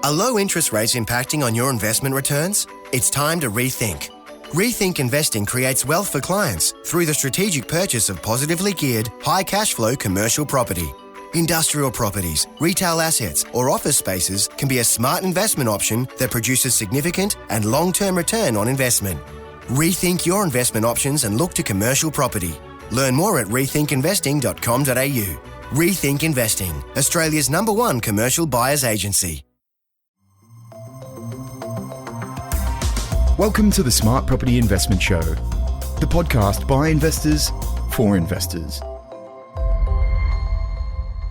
Are low interest rates impacting on your investment returns? It's time to rethink. Rethink Investing creates wealth for clients through the strategic purchase of positively geared, high cash flow commercial property. Industrial properties, retail assets, or office spaces can be a smart investment option that produces significant and long-term return on investment. Rethink your investment options and look to commercial property. Learn more at rethinkinvesting.com.au. Rethink Investing, Australia's #1 commercial buyers agency. Welcome to the Smart Property Investment Show, the podcast by investors for investors.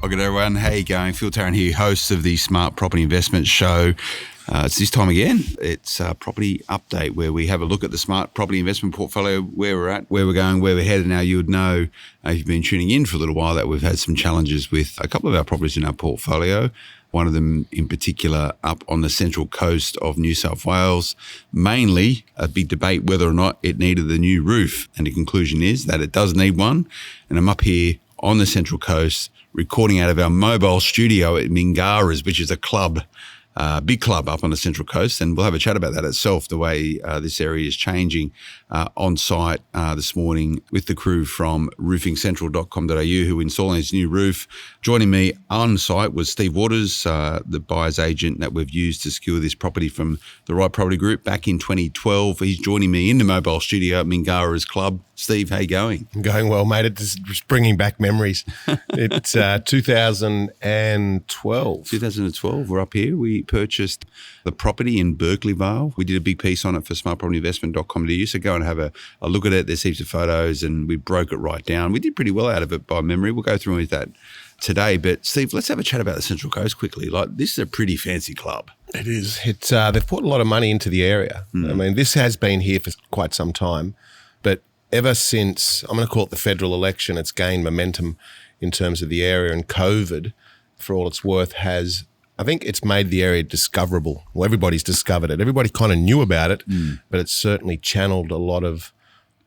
Well, good everyone. How you going? Phil Tarrant here, host of the Smart Property Investment Show. It's this time again. It's a property update where we have a look at the smart property investment portfolio, where we're at, where we're going, where we're headed. Now, you would know, if you've been tuning in for a little while, that we've had some challenges with a couple of our properties in our portfolio. One of them in particular up on the central coast of New South Wales, mainly a big debate whether or not it needed the new roof. And the conclusion is that it does need one. And I'm up here on the central coast recording out of our mobile studio at Mingara-based, which is a club, big club up on the central coast. And we'll have a chat about that itself, the way this area is changing on site this morning with the crew from roofingcentral.com.au who are installing this new roof. Joining me on site was Steve Waters, the buyer's agent that we've used to secure this property from the Right Property Group back in 2012. He's joining me in the mobile studio at Mingara's club. Steve, how you going? I'm going well, mate. It's just bringing back memories. It's 2012. 2012, we're up here. We purchased the property in Berkeley Vale. We did a big piece on it for smartpropertyinvestment.com.au, so go and have a look at it. There's heaps of photos and we broke it right down. We did pretty well out of it by memory. We'll go through with that today. But Steve, let's have a chat about the Central Coast quickly. Like, this is a pretty fancy club. It is. It's they've put a lot of money into the area. I mean, this has been here for quite some time, but ever since, I'm going to call it the federal election, it's gained momentum in terms of the area, and COVID, for all it's worth, I think it's made the area discoverable. Well, everybody's discovered it. Everybody kind of knew about it, but it's certainly channeled a lot of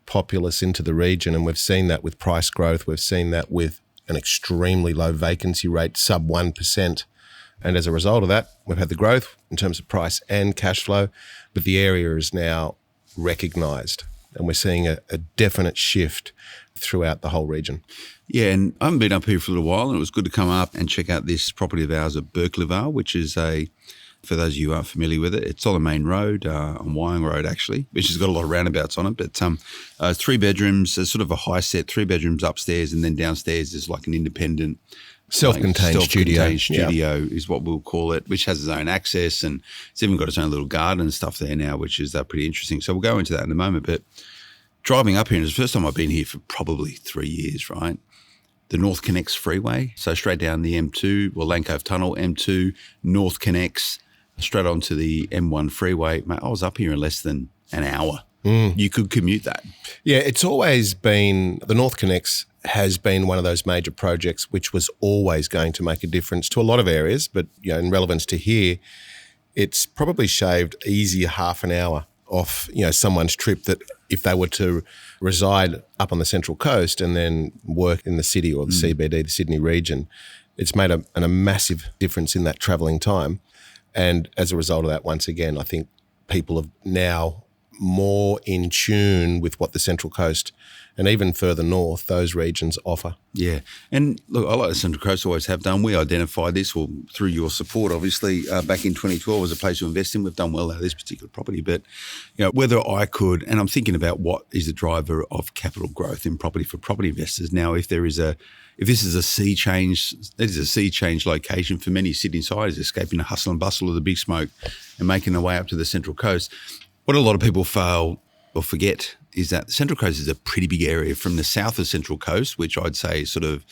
populace into the region, and we've seen that with price growth. We've seen that with an extremely low vacancy rate, sub 1%. And as a result of that, we've had the growth in terms of price and cash flow, but the area is now recognised, and we're seeing a definite shift throughout the whole region. Yeah, and I haven't been up here for a little while, and it was good to come up and check out this property of ours at Berkeley Vale, which is for those of you who aren't familiar with it, it's on the main road, on Wyong Road actually, which has got a lot of roundabouts on it. But 3 bedrooms, sort of a high set, 3 bedrooms upstairs, and then downstairs is like an independent self-contained studio is what we'll call it, which has its own access, and it's even got its own little garden and stuff there now, which is pretty interesting. So we'll go into that in a moment. But driving up here, and it's the first time I've been here for probably 3 years, right? The North Connects Freeway, so straight down the M2, Lane Cove Tunnel, M2, North Connects, straight onto the M1 freeway. Mate, I was up here in less than an hour. You could commute that. Yeah, it's always been, the North Connects has been one of those major projects which was always going to make a difference to a lot of areas, but in relevance to here, it's probably shaved easy half an hour off someone's trip that if they were to reside up on the Central Coast and then work in the city or the CBD, the Sydney region, it's made a massive difference in that travelling time. And as a result of that, once again, I think people are now more in tune with what the Central Coast and even further north, those regions offer. Yeah. And look, I like the Central Coast, always have done. We identified this through your support, obviously, back in 2012 as a place to invest in. We've done well out of this particular property. But, whether I could, and I'm thinking about what is the driver of capital growth in property for property investors. Now, if this is a sea change, it is a sea change location for many Sydney-siders, escaping the hustle and bustle of the big smoke and making their way up to the Central Coast. What a lot of people fail or forget is that the Central Coast is a pretty big area from the south of Central Coast, which I'd say is sort of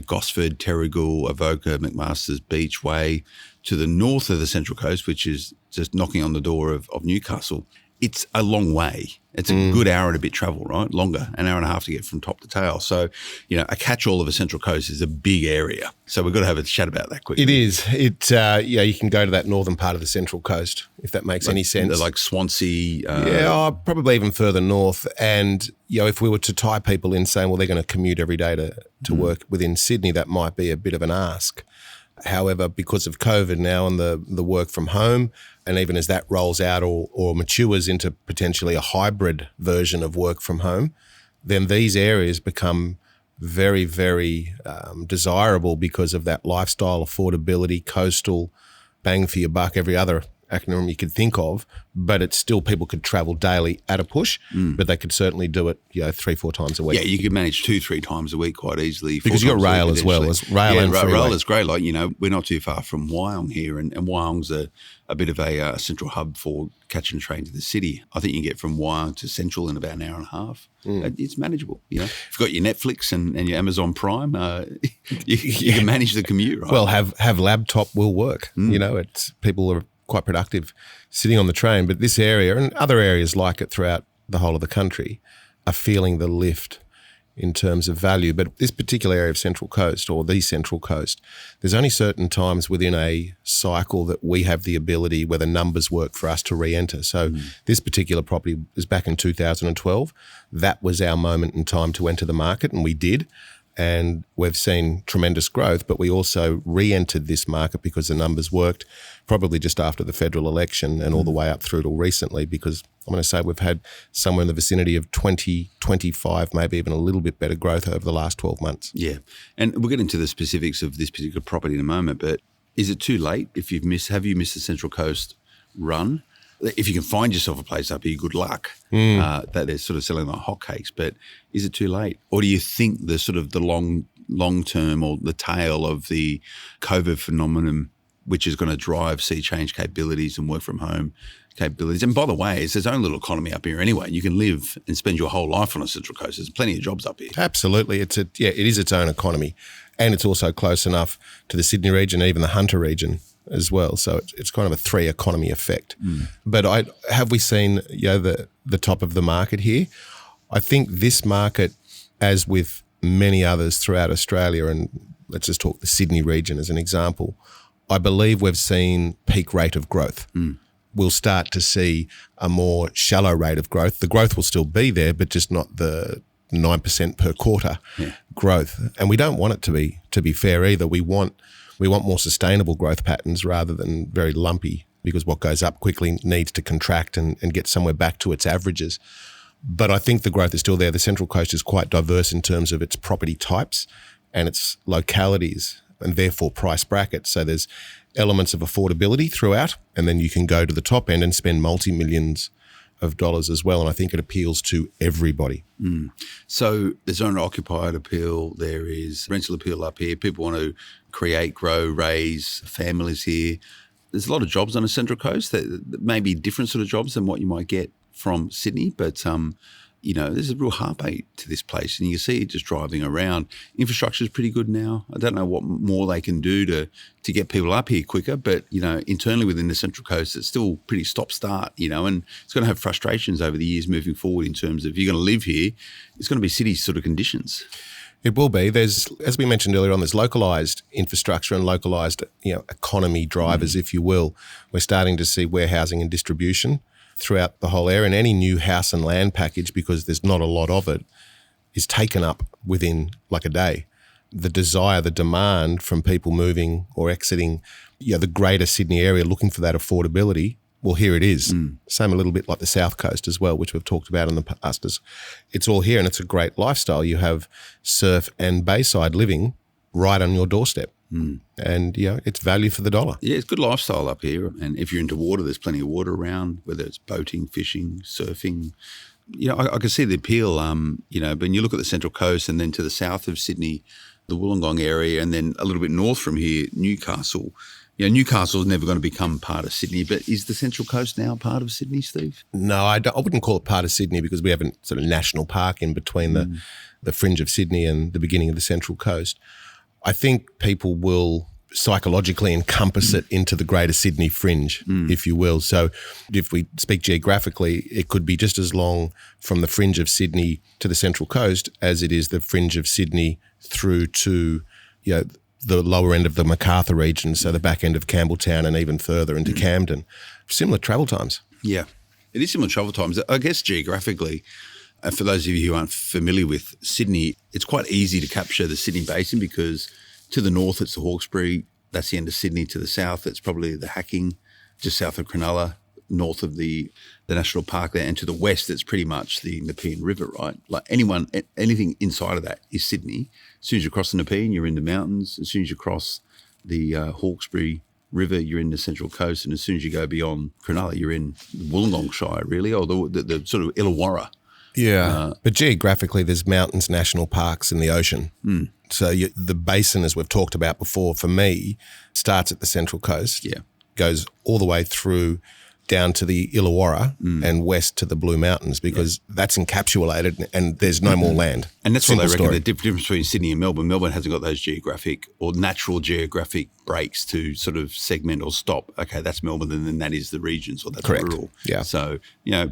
Gosford, Terrigal, Avoca, McMaster's Beach Way, to the north of the Central Coast, which is just knocking on the door of Newcastle. It's a long way. It's a good hour and a bit travel, right? Longer, an hour and a half to get from top to tail. So, a catch-all of a Central Coast is a big area. So we've got to have a chat about that quickly. It is. You can go to that northern part of the Central Coast, if that makes any sense. Like Swansea. Probably even further north. And, if we were to tie people in saying, well, they're going to commute every day to work within Sydney, that might be a bit of an ask. However, because of COVID now and the work from home, and even as that rolls out or matures into potentially a hybrid version of work from home, then these areas become very, very desirable because of that lifestyle, affordability, coastal, bang for your buck, every other acronym you could think of, but it's still people could travel daily at a push, but they could certainly do it 3-4 times a week. Yeah, you could manage 2-3 times a week quite easily. Because you've got rail as well. Rail and freeway. Rail is great. Like, we're not too far from Wyong here, and Wyong's a bit of a central hub for catching a train to the city. I think you can get from Wyong to Central in about an hour and a half. It's manageable. If you've got your Netflix and your Amazon Prime, you can manage the commute, right? Well, have laptop will work. It's people are quite productive sitting on the train, but this area and other areas like it throughout the whole of the country are feeling the lift in terms of value. But this particular area of Central Coast, or the Central Coast, there's only certain times within a cycle that we have the ability where the numbers work for us to re-enter. So this particular property was back in 2012. That was our moment in time to enter the market, and we did. And we've seen tremendous growth, but we also re-entered this market because the numbers worked probably just after the federal election and all the way up through till recently, because I'm going to say we've had somewhere in the vicinity of 20, 25, maybe even a little bit better growth over the last 12 months. Yeah. And we'll get into the specifics of this particular property in a moment, but is it too late if have you missed the Central Coast run? If you can find yourself a place up here, good luck that they're sort of selling like hotcakes. But is it too late? Or do you think the sort of the long term or the tail of the COVID phenomenon, which is going to drive sea change capabilities and work from home capabilities? And by the way, it's its own little economy up here anyway. You can live and spend your whole life on a Central Coast. There's plenty of jobs up here. Absolutely. It is its own economy. And it's also close enough to the Sydney region, even the Hunter region as well. So it's kind of a 3 economy effect. But have we seen the top of the market here? I think this market, as with many others throughout Australia, and let's just talk the Sydney region as an example, I believe we've seen peak rate of growth. We'll start to see a more shallow rate of growth. The growth will still be there, but just not the 9% per quarter growth. And we don't want it to be fair either. We want more sustainable growth patterns rather than very lumpy, because what goes up quickly needs to contract and get somewhere back to its averages. But I think the growth is still there. The Central Coast is quite diverse in terms of its property types and its localities, and therefore price brackets. So there's elements of affordability throughout, and then you can go to the top end and spend multi-millions of dollars as well. And I think it appeals to everybody. So there's owner-occupied appeal. There is rental appeal up here. People want to create, grow, raise families here. There's a lot of jobs on the Central Coast that may be different sort of jobs than what you might get from Sydney, but there's a real heartbeat to this place, and you can see it just driving around. Infrastructure is pretty good now. I don't know what more they can do to get people up here quicker, but internally within the Central Coast, it's still pretty stop-start, and it's going to have frustrations over the years moving forward in terms of if you're going to live here, it's going to be city sort of conditions. It will be. There's, as we mentioned earlier on, there's localised infrastructure and localised, economy drivers, if you will. We're starting to see warehousing and distribution throughout the whole area, and any new house and land package, because there's not a lot of it, is taken up within like a day. The desire, the demand from people moving or exiting the greater Sydney area looking for that affordability, well, here it is. Same a little bit like the South Coast as well, which we've talked about in the past. It's all here, and it's a great lifestyle. You have surf and bayside living right on your doorstep. And, it's value for the dollar. Yeah, it's good lifestyle up here. And if you're into water, there's plenty of water around, whether it's boating, fishing, surfing. I can see the appeal, but when you look at the Central Coast and then to the south of Sydney, the Wollongong area, and then a little bit north from here, Newcastle. Newcastle is never going to become part of Sydney, but is the Central Coast now part of Sydney, Steve? No, I wouldn't call it part of Sydney, because we have a sort of national park in between the fringe of Sydney and the beginning of the Central Coast. I think people will psychologically encompass it into the greater Sydney fringe, if you will. So if we speak geographically, it could be just as long from the fringe of Sydney to the Central Coast as it is the fringe of Sydney through to, the lower end of the Macarthur region, so the back end of Campbelltown and even further into Camden. Similar travel times. Yeah, it is similar travel times. I guess geographically, for those of you who aren't familiar with Sydney, it's quite easy to capture the Sydney Basin, because to the north it's the Hawkesbury, That's the end of Sydney. To the south, it's probably the Hacking, just south of Cronulla, north of the national park there, and to the west, it's pretty much the Nepean River, right? Like anything inside of that is Sydney. As soon as you cross the Nepean, you're in the mountains. As soon as you cross the Hawkesbury River, you're in the Central Coast, and as soon as you go beyond Cronulla, you're in Wollongong Shire, really, or the sort of Illawarra. Yeah, but geographically, there's mountains, national parks, and the ocean. So the basin, as we've talked about before, for me, starts at the Central Coast, goes all the way through down to the Illawarra and west to the Blue Mountains, because that's encapsulated and there's no more land. And that's what they reckon the difference between Sydney and Melbourne. Melbourne hasn't got those geographic or natural geographic breaks to sort of segment or stop. Okay, that's Melbourne, and then that is the regions, or that's rural. Yeah. So,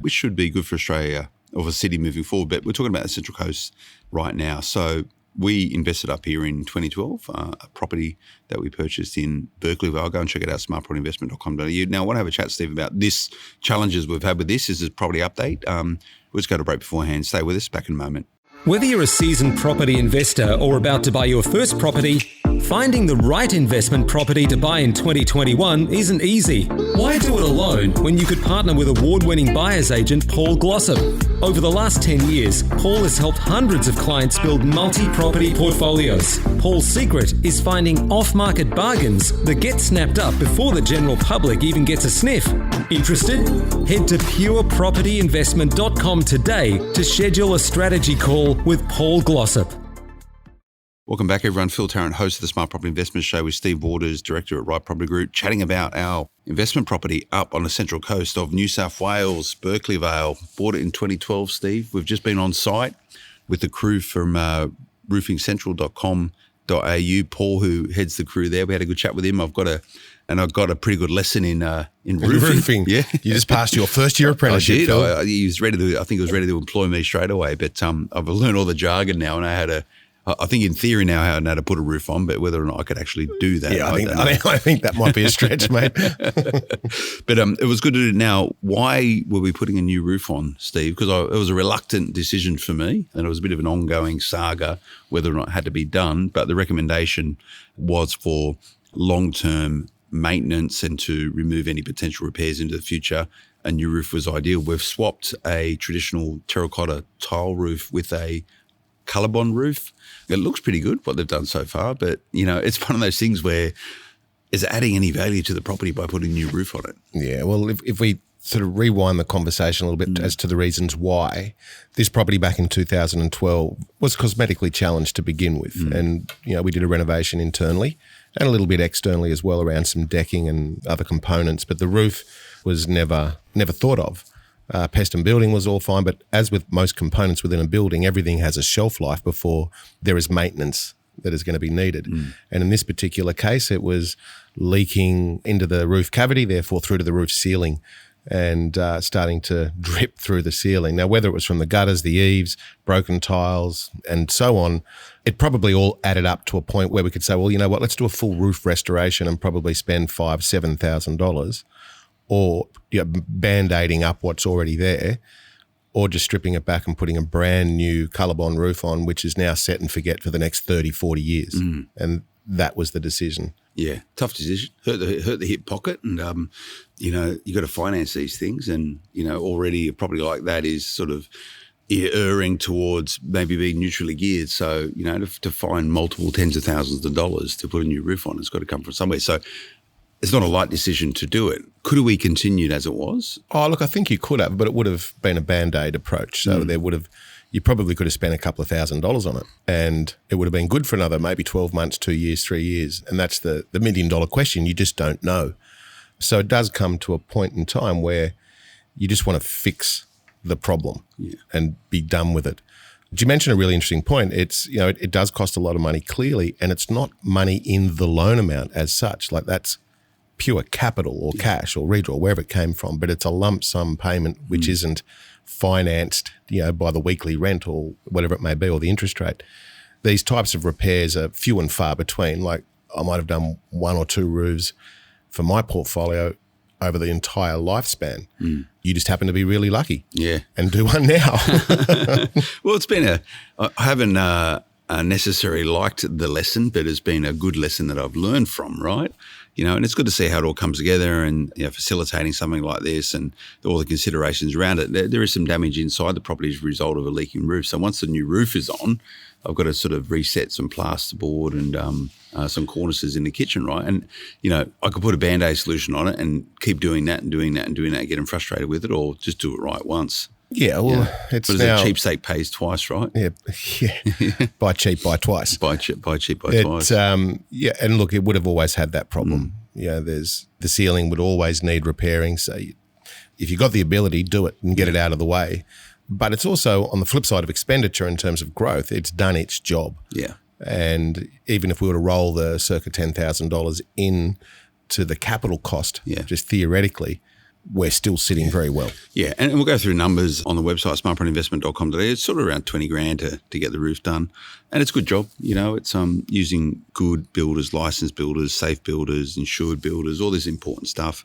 which should be good for Australia or for Sydney moving forward. But we're talking about the Central Coast right now. So we invested up here in 2012, a property that we purchased in Berkeley Vale. Go and check it out, smartpropertyinvestment.com.au. Now, I want to have a chat, Steve, about this challenges we've had with this. This is a property update. We'll just go to break beforehand. Stay with us. Back in a moment. Whether you're a seasoned property investor or about to buy your first property, finding the right investment property to buy in 2021 isn't easy. Why do it alone when you could partner with award-winning buyer's agent Paul Glossop? Over the last 10 years, Paul has helped hundreds of clients build multi-property portfolios. Paul's secret is finding off-market bargains that get snapped up before the general public even gets a sniff. Interested? Head to purepropertyinvestment.com today to schedule a strategy call with Paul Glossop. Welcome back, everyone. Phil Tarrant, host of the Smart Property Investment Show, with Steve Waters, director at Right Property Group, chatting about our investment property up on the Central Coast of New South Wales, Berkeley Vale. Bought it in 2012, Steve. We've just been on site with the crew from roofingcentral.com.au. Paul, who heads the crew there, we had a good chat with him. I got a pretty good lesson in roofing. Yeah, you just passed your first year apprenticeship. I did. I think he was ready to employ me straight away. But I've learned all the jargon now, and I think in theory now how to put a roof on, but whether or not I could actually do that. Yeah, I think that might be a stretch, mate. But it was good to do it. Now, why were we putting a new roof on, Steve? Because it was a reluctant decision for me, and it was a bit of an ongoing saga whether or not it had to be done. But the recommendation was for long-term maintenance and to remove any potential repairs into the future. A new roof was ideal. We've swapped a traditional terracotta tile roof with a Colorbond roof. It looks pretty good, what they've done so far, but, it's one of those things where is it adding any value to the property by putting a new roof on it? Yeah, well, if we sort of rewind the conversation a little bit as to the reasons why, this property back in 2012 was cosmetically challenged to begin with. And, we did a renovation internally and a little bit externally as well around some decking and other components, but the roof was never thought of. Pest and building was all fine, but as with most components within a building, everything has a shelf life before there is maintenance that is going to be needed. And in this particular case, it was leaking into the roof cavity, therefore through to the roof ceiling, and starting to drip through the ceiling. Now, whether it was from the gutters, the eaves, broken tiles, and so on, it probably all added up to a point where we could say, well, you know what, let's do a full roof restoration and probably spend $5,000-$7,000. Or band-aiding up what's already there, or just stripping it back and putting a brand new Colorbond roof on, which is now set and forget for the next 30, 40 years. And that was the decision. Yeah, tough decision. Hurt the hip pocket, and you got to finance these things, and already a property like that is sort of erring towards maybe being neutrally geared. So to find multiple tens of thousands of dollars to put a new roof on, it's got to come from somewhere. So it's not a light decision to do it. Could we continued as it was? Oh, look, I think you could have, but it would have been a band-aid approach. So you probably could have spent a couple of $1,000s on it, and it would have been good for another maybe 12 months, 2 years, 3 years. And that's the $1 million question. You just don't know. So it does come to a point in time where you just want to fix the problem and be done with it. But you mentioned a really interesting point. It's, it does cost a lot of money clearly, and it's not money in the loan amount as such. Like that's pure capital or cash or redraw, wherever it came from, but it's a lump sum payment which isn't financed, by the weekly rent or whatever it may be, or the interest rate. These types of repairs are few and far between. Like I might have done 1 or 2 roofs for my portfolio over the entire lifespan. You just happen to be really lucky, and do one now. Well, it's been I haven't necessarily liked the lesson, but it's been a good lesson that I've learned from, right? And it's good to see how it all comes together and, facilitating something like this and all the considerations around it. There is some damage inside the property as a result of a leaking roof. So once the new roof is on, I've got to sort of reset some plasterboard and some cornices in the kitchen, right? And, I could put a Band-Aid solution on it and keep doing that and doing that and doing that, getting frustrated with it, or just do it right once. Yeah, well, it's but now... a cheapsake pays twice, right? Yeah. Buy cheap, buy twice. Buy cheap, buy twice. Yeah, and look, it would have always had that problem. There's the ceiling would always need repairing. So if you got the ability, do it and get it out of the way. But it's also on the flip side of expenditure in terms of growth. It's done its job. Yeah. And even if we were to roll the circa $10,000 in to the capital cost, just theoretically, we're still sitting very well. Yeah, and we'll go through numbers on the website, smartpropertyinvestment.com today. It's sort of around $20,000 to get the roof done. And it's a good job. It's using good builders, licensed builders, safe builders, insured builders, all this important stuff.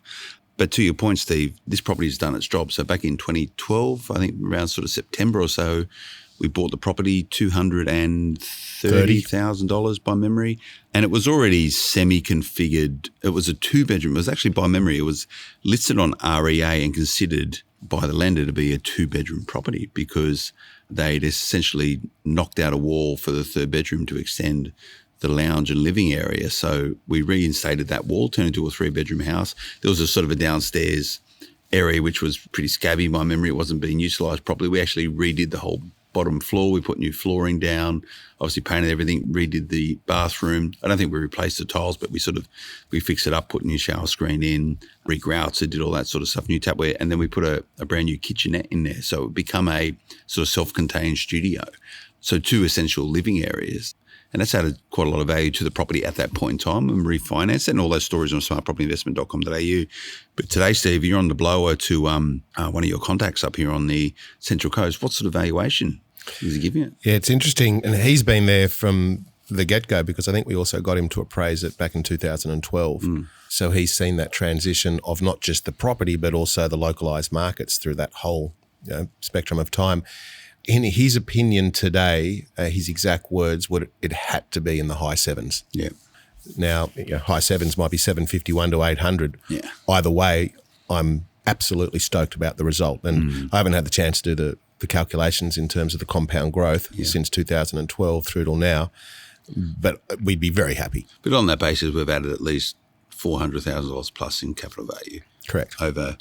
But to your point, Steve, this property has done its job. So back in 2012, I think around sort of September or so, we bought the property, $230,000 by memory, and it was already semi-configured. It was a 2-bedroom. It was actually, by memory, it was listed on REA and considered by the lender to be a 2-bedroom property because they'd essentially knocked out a wall for the 3rd bedroom to extend the lounge and living area. So we reinstated that wall, turned into a 3-bedroom house. There was a sort of a downstairs area which was pretty scabby by memory. It wasn't being utilised properly. We actually redid the whole bottom floor. We put new flooring down, obviously painted everything, redid the bathroom. I don't think we replaced the tiles, but we fixed it up, put new shower screen in, regrouted, did all that sort of stuff, new tapware, and then we put a brand new kitchenette in there. So it become a sort of self-contained studio. So 2 essential living areas. And that's added quite a lot of value to the property at that point in time and refinanced it, and all those stories on smartpropertyinvestment.com.au. But today, Steve, you're on the blower to one of your contacts up here on the Central Coast. What sort of valuation is he giving it? Yeah, it's interesting. And he's been there from the get-go because I think we also got him to appraise it back in 2012. So he's seen that transition of not just the property but also the localised markets through that whole spectrum of time. In his opinion today, his exact words would it had to be in the high 7s. Yeah. Now, high 7s might be 751 to 800. Yeah. Either way, I'm absolutely stoked about the result. And I haven't had the chance to do the calculations in terms of the compound growth since 2012 through till now, but we'd be very happy. But on that basis, we've added at least $400,000 plus in capital value. Correct. Over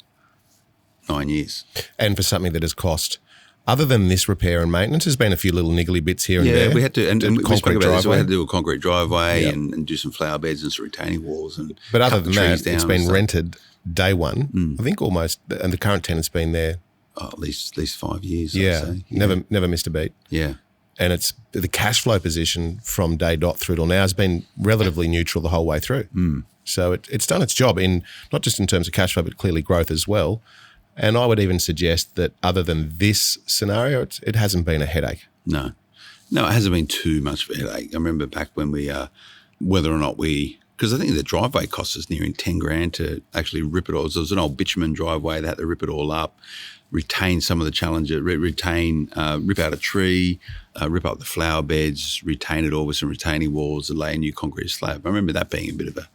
9 years. And for something that has cost... Other than this repair and maintenance, there's been a few little niggly bits here and there. Yeah, we had to, and we spoke about this. We had to do a concrete driveway and do some flower beds and some retaining walls. But other than that, it's been rented day one. I think almost, and the current tenant's been there. At least 5 years, yeah, I'd say. Never missed a beat. Yeah. And it's the cash flow position from day dot through till now has been relatively neutral the whole way through. So it's done its job in not just in terms of cash flow, but clearly growth as well. And I would even suggest that other than this scenario, it hasn't been a headache. No, it hasn't been too much of a headache. I remember back when we, whether or not because I think the driveway cost us nearing $10,000 to actually rip it all. So it was an old bitumen driveway. They had to rip it all up, retain some of the challenges, rip out a tree, rip up the flower beds, retain it all with some retaining walls, and lay a new concrete slab. I remember that being a bit of a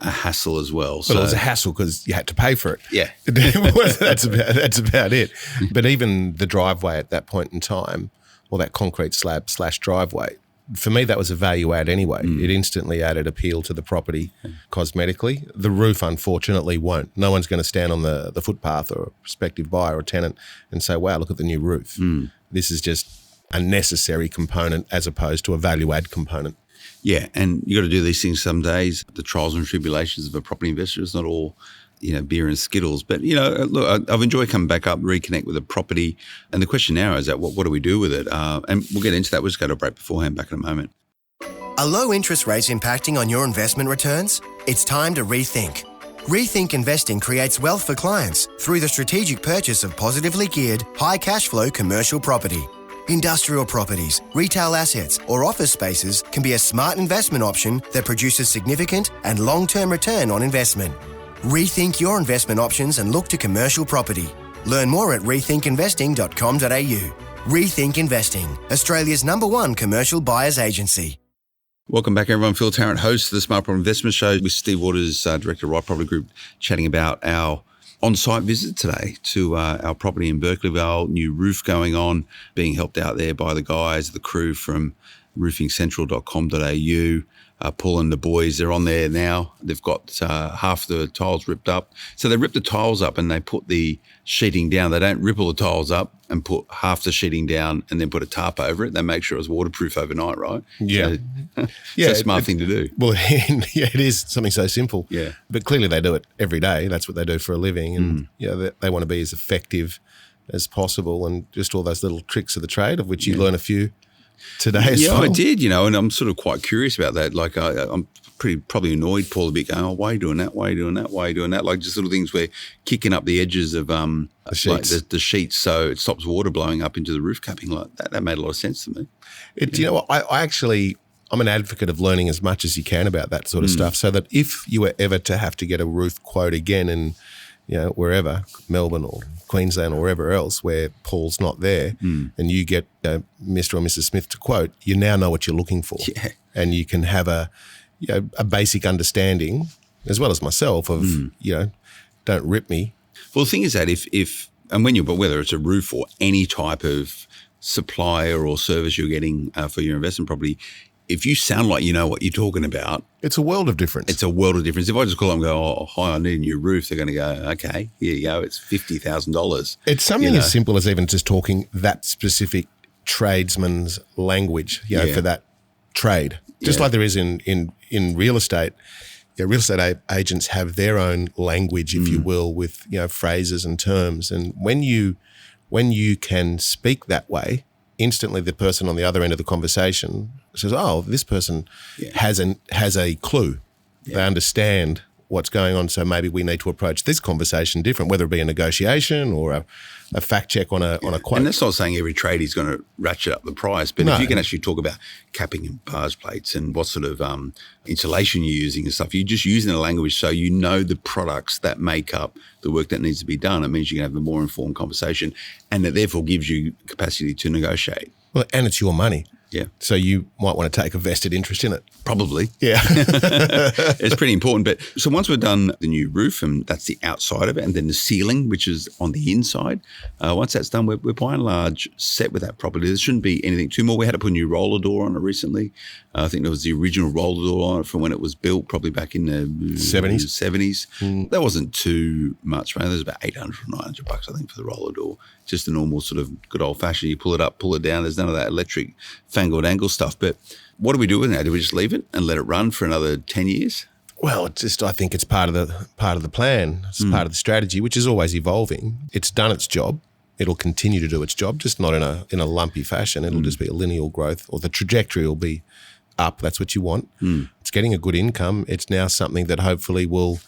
hassle as well. Well, it was a hassle because you had to pay for it. Yeah. That's about it. But even the driveway at that point in time, or that concrete slab / driveway, for me, that was a value add anyway. It instantly added appeal to the property cosmetically. The roof, unfortunately, won't. No one's going to stand on the footpath or a prospective buyer or tenant and say, wow, look at the new roof. This is just a necessary component as opposed to a value add component. Yeah, and you got to do these things some days. The trials and tribulations of a property investor is not all, beer and Skittles. But, look, I've enjoyed coming back up, reconnect with a property. And the question now is that what do we do with it? And we'll get into that. We'll just go to a break beforehand, back in a moment. Are low interest rates impacting on your investment returns? It's time to rethink. Rethink Investing creates wealth for clients through the strategic purchase of positively geared, high cash flow commercial property. Industrial properties, retail assets, or office spaces can be a smart investment option that produces significant and long-term return on investment. Rethink your investment options and look to commercial property. Learn more at rethinkinvesting.com.au. Rethink Investing, Australia's #1 commercial buyers agency. Welcome back, everyone. Phil Tarrant, host of the Smart Property Investment Show, with Steve Waters, Director of Right Property Group, chatting about our on-site visit today to our property in Berkeleyville. New roof going on, being helped out there by the guys, the crew from roofingcentral.com.au. Paul and the boys, they're on there now. They've got half the tiles ripped up. So they rip the tiles up and they put the sheeting down. They don't rip all the tiles up and put half the sheeting down and then put a tarp over it. They make sure it's waterproof overnight, right? Yeah. So, it's a smart thing to do. Well, yeah, it is something so simple. Yeah. But clearly they do it every day. That's what they do for a living. And they want to be as effective as possible, and just all those little tricks of the trade, of which you learn a few today as well. Yeah, I did, and I'm sort of quite curious about that. Like I'm probably annoyed Paul a bit, going, why are you doing that? Why are you doing that? Why are you doing that? Like just little things where kicking up the edges of the sheets. Like the sheets so it stops water blowing up into the roof capping. Like that made a lot of sense to me. You know what, I'm an advocate of learning as much as you can about that sort of stuff, so that if you were ever to have to get a roof quote again in, wherever, Melbourne or Queensland or wherever else where Paul's not there, and you get Mr. or Mrs. Smith to quote, you now know what you're looking for. Yeah. And you can have a basic understanding, as well as myself, of, don't rip me. Well, the thing is that if whether it's a roof or any type of supplier or service you're getting for your investment property, if you sound like you know what you're talking about, it's a world of difference. It's a world of difference. If I just call them and go, oh, hi, I need a new roof, they're going to go, okay, here you go, it's $50,000. It's something as simple as even just talking that specific tradesman's language, for that trade. Just like there is in real estate. Yeah, real estate agents have their own language, if you will, with phrases and terms. And when you can speak that way, instantly the person on the other end of the conversation says, oh, this person has a clue. Yeah. They understand what's going on, so maybe we need to approach this conversation different, whether it be a negotiation or a fact check on a quote. And that's not saying every tradie is going to ratchet up the price, but if you can actually talk about capping and bars plates and what sort of insulation you're using and stuff, you're just using the language so you know the products that make up the work that needs to be done. It means you can have a more informed conversation, and that therefore gives you capacity to negotiate. Well, and it's your money. Yeah. So you might want to take a vested interest in it. Probably. Yeah. It's pretty important. But so once we've done the new roof, and that's the outside of it, and then the ceiling, which is on the inside, once that's done, we're by and large set with that property. There shouldn't be anything too more. We had to put a new roller door on it recently. I think there was the original roller door on it from when it was built, probably back in the 70s. That wasn't too much, man. There's about $800 or $900, I think, for the roller door. Just a normal sort of good old fashioned. You pull it up, pull it down. There's none of that electric fangled angle stuff. But what do we do with it now? Do we just leave it and let it run for another 10 years? Well, I think it's part of the plan. It's part of the strategy, which is always evolving. It's done its job. It'll continue to do its job, just not in a lumpy fashion. It'll just be a linear growth, or the trajectory will be up. That's what you want. It's getting a good income. It's now something that hopefully will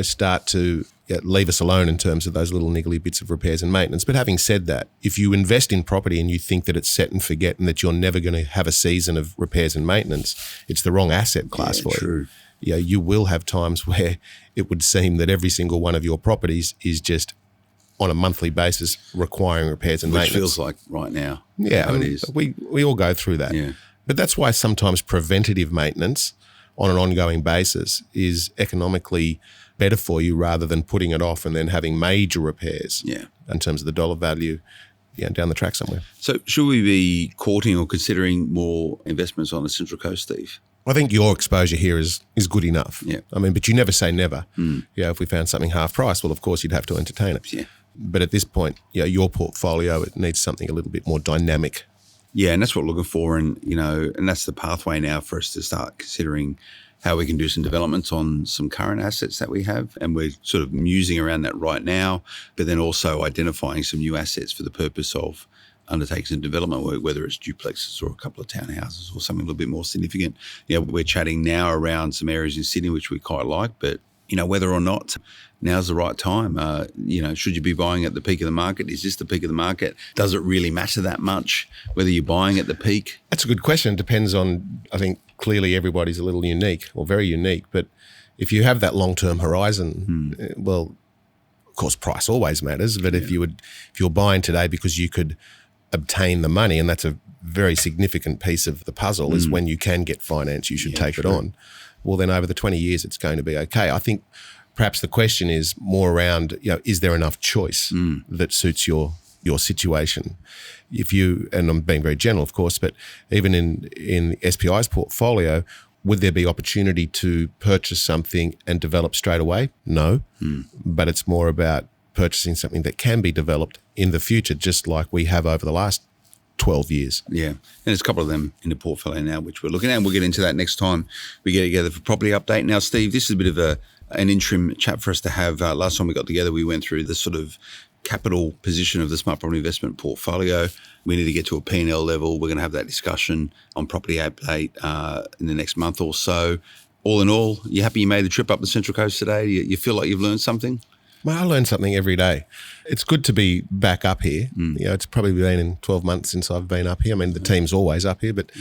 start to leave us alone in terms of those little niggly bits of repairs and maintenance. But having said that, if you invest in property and you think that it's set and forget and that you're never going to have a season of repairs and maintenance, it's the wrong asset class for true. you. You will have times where it would seem that every single one of your properties is just on a monthly basis requiring repairs and maintenance. Which feels like right now. Yeah, it is. We all go through that. Yeah. But that's why sometimes preventative maintenance on an ongoing basis is economically better for you, rather than putting it off and then having major repairs in terms of the dollar value down the track somewhere. So should we be courting or considering more investments on the Central Coast, Steve? I think your exposure here is good enough. Yeah. I mean, but you never say never. If we found something half price, well, of course, you'd have to entertain it. Yeah. But at this point, your portfolio, it needs something a little bit more dynamic. Yeah, and that's what we're looking for. And, and that's the pathway now for us to start considering how we can do some developments on some current assets that we have. And we're sort of musing around that right now, but then also identifying some new assets for the purpose of undertaking some development work, whether it's duplexes or a couple of townhouses or something a little bit more significant. We're chatting now around some areas in Sydney, which we quite like, but whether or not now's the right time. Should you be buying at the peak of the market? Is this the peak of the market? Does it really matter that much whether you're buying at the peak? That's a good question. It depends on, I think, clearly everybody's a little unique or very unique. But if you have that long-term horizon, well, of course, price always matters. But if you're buying today because you could obtain the money, and that's a very significant piece of the puzzle, is when you can get finance, you should take it on. Well, then over the 20 years, it's going to be okay. I think perhaps the question is more around, is there enough choice that suits your situation? And I'm being very general, of course, but even in SPI's portfolio, would there be opportunity to purchase something and develop straight away? No, but it's more about purchasing something that can be developed in the future, just like we have over the last 12 years. Yeah, and there's a couple of them in the portfolio now, which we're looking at, and we'll get into that next time we get together for Property Update. Now, Steve, this is a bit of an interim chat for us to have. Last time we got together, we went through the sort of capital position of the Smart Property Investment portfolio. We need to get to a P&L level. We're going to have that discussion on Property Update in the next month or so. All in all, you happy you made the trip up the Central Coast today? You feel like you've learned something? Well, I learn something every day. It's good to be back up here. It's probably been in 12 months since I've been up here. I mean, the team's always up here, but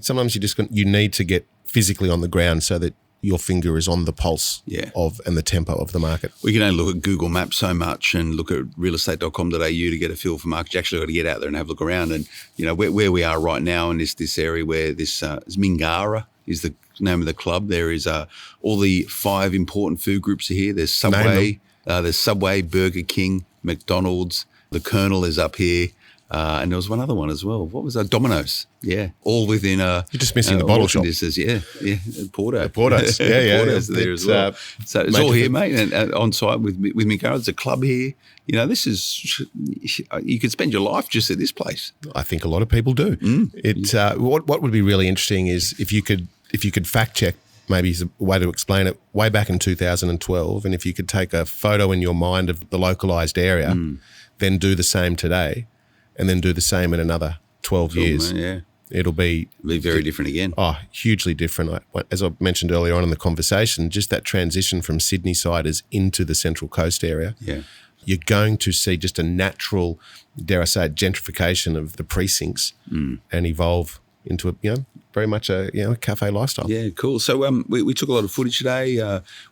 sometimes you need to get physically on the ground so that your finger is on the pulse of and the tempo of the market. We can only look at Google Maps so much and look at realestate.com.au to get a feel for market. You actually got to get out there and have a look around. And, where we are right now in this area where this Mingara is the name of the club, there is all the 5 important food groups are here. There's Subway, Burger King, McDonald's, the Colonel is up here. And there was one other one as well. What was that? Domino's. Yeah. All within You're just missing the bottle shop. Yeah. Porto. Porto's. Porto's there as well. So it's all here, mate. And on site with Mingara. There's a club here. This is, you could spend your life just at this place. I think a lot of people do. What would be really interesting is if you could fact check, maybe is a way to explain it, way back in 2012, and if you could take a photo in your mind of the localised area, then do the same today, and then do the same in another 12 years. It'll be very different again. Oh, hugely different. As I mentioned earlier on in the conversation, just that transition from Sydney siders into the Central Coast area. Yeah. You're going to see just a natural, dare I say, gentrification of the precincts and evolve into a, very much a cafe lifestyle. Yeah, cool. So we took a lot of footage today.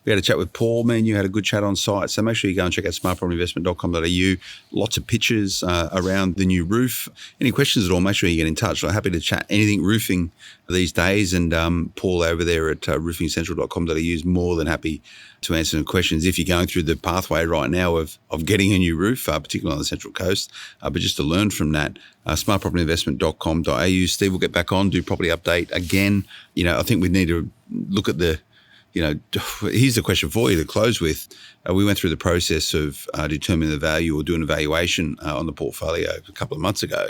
We had a chat with Paul. Man, you had a good chat on site. So make sure you go and check out smartpropertyinvestment.com.au. Lots of pictures around the new roof. Any questions at all, make sure you get in touch. I'm happy to chat anything roofing these days. And Paul over there at roofingcentral.com.au is more than happy to answer some questions if you're going through the pathway right now of getting a new roof, particularly on the Central Coast. But just to learn from that, smartpropertyinvestment.com.au. Steve will get back on, do property update again. I think we need to look at here's the question for you to close with. We went through the process of determining the value or doing a valuation on the portfolio a couple of months ago.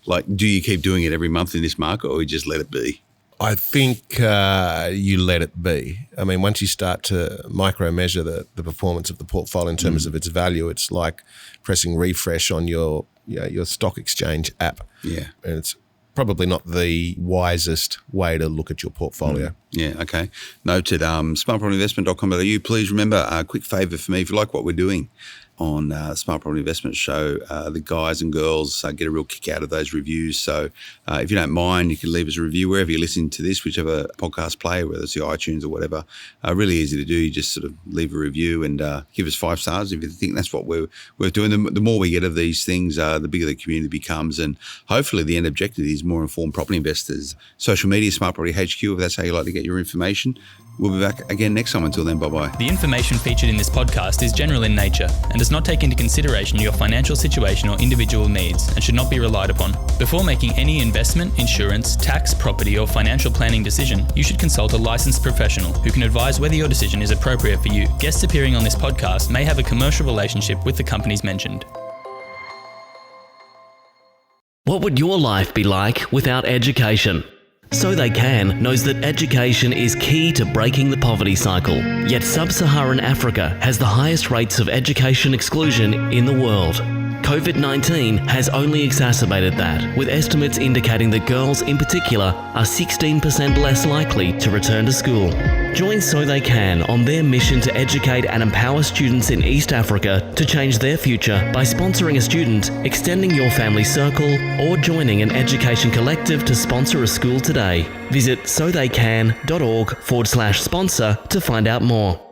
Like, do you keep doing it every month in this market, or you just let it be? I think you let it be. I mean, once you start to micro-measure the performance of the portfolio in terms of its value, it's like pressing refresh on your stock exchange app. Yeah. And it's probably not the wisest way to look at your portfolio. Yeah, okay. Noted. Smartpropertyinvestment.com.au. Please remember, a quick favour for me, if you like what we're doing on Smart Property Investment Show, the guys and girls get a real kick out of those reviews. So if you don't mind, you can leave us a review wherever you're listening to this, whichever podcast player, whether it's the iTunes or whatever. Really easy to do. You just sort of leave a review and give us 5 stars if you think that's what we're doing. The more we get of these things, the bigger the community becomes. And hopefully the end objective is more informed property investors. Social media, Smart Property HQ, if that's how you like to get your information. We'll be back again next time. Until then, bye-bye. The information featured in this podcast is general in nature and does not take into consideration your financial situation or individual needs and should not be relied upon. Before making any investment, insurance, tax, property or financial planning decision, you should consult a licensed professional who can advise whether your decision is appropriate for you. Guests appearing on this podcast may have a commercial relationship with the companies mentioned. What would your life be like without education? So They Can knows that education is key to breaking the poverty cycle. Yet sub-Saharan Africa has the highest rates of education exclusion in the world. COVID-19 has only exacerbated that, with estimates indicating that girls in particular are 16% less likely to return to school. Join So They Can on their mission to educate and empower students in East Africa to change their future by sponsoring a student, extending your family circle, or joining an education collective to sponsor a school today. Visit sotheycan.org/sponsor to find out more.